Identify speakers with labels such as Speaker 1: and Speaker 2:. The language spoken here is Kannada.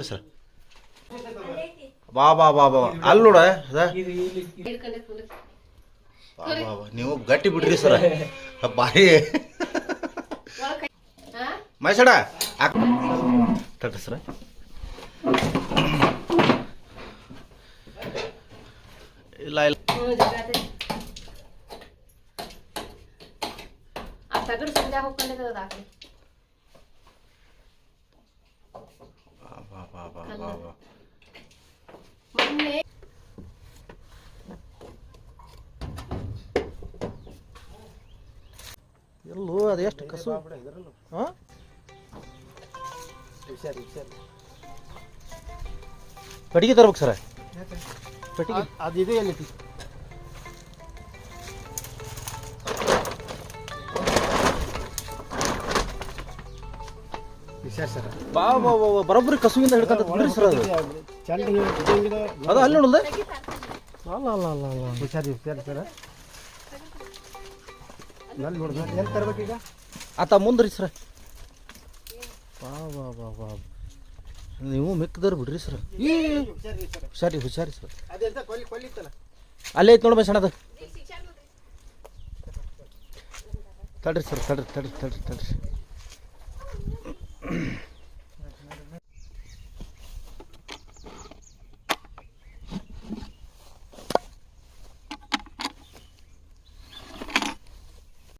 Speaker 1: ಸರ್ ಬಾ ಬಾ ಬಾ ಬಾ ಅಲ್ಲಿ ನೋಡ ನೀವು ಗಟ್ಟಿ ಬಿಡ್ರಿ ಸರ ಬಾರಿ ಮೈಸಡ ತಟ್ರಿ ಸರ ಇಲ್ಲ ಇಲ್ಲ ಎಲ್ಲೋ ಅದು ಎಷ್ಟು ಕಸು ಕಟ್ಟಿಗೆ ತರ್ಬೇಕು ಸರ ಕಟ್ಟಿಗೆ ಅದು ಇದೆ ಎಲ್ಲೈತಿ ಬಾ ಬಾ ಬರೋಬ್ಬರಿ ಕಸುವಿಂದ ಹಿಡ್ಕೊಂತ ಬಿಡ್ರಿ ಸರ್ ಅದು ಅದು ಅಲ್ಲಿ ನೋಡಲ್ದ ಅಲ್ಲ ಅಲ್ಲ ಅಲ್ಲ ಅಲ್ಲ ಹುಷಾರಿ ಹುಷಾರಿ ಸರ ನಲ್ಲಿ ನೋಡ್ದು ಎಲ್ಲಿ ತರ್ಬೇಕೀಗ ಆತ ಮುಂದ್ರಿ ಸರ ಬಾ ಬಾ ಬಾ ಬಾ ನೀವು ಮಿಕ್ಕದವ್ರು ಬಿಡ್ರಿ ಸರ್ ಈ ಹುಷಾರಿ ಹುಷಾರಿ ಸರ್ ಅಲ್ಲೇ ಐತೆ ನೋಡ್ಬ ಸಣ್ಣದ ತಡ್ರಿ ಸರ್ ತಡ್ರಿ ತಡ್ರಿ ತಡ್ರಿ ತಡ್ರಿ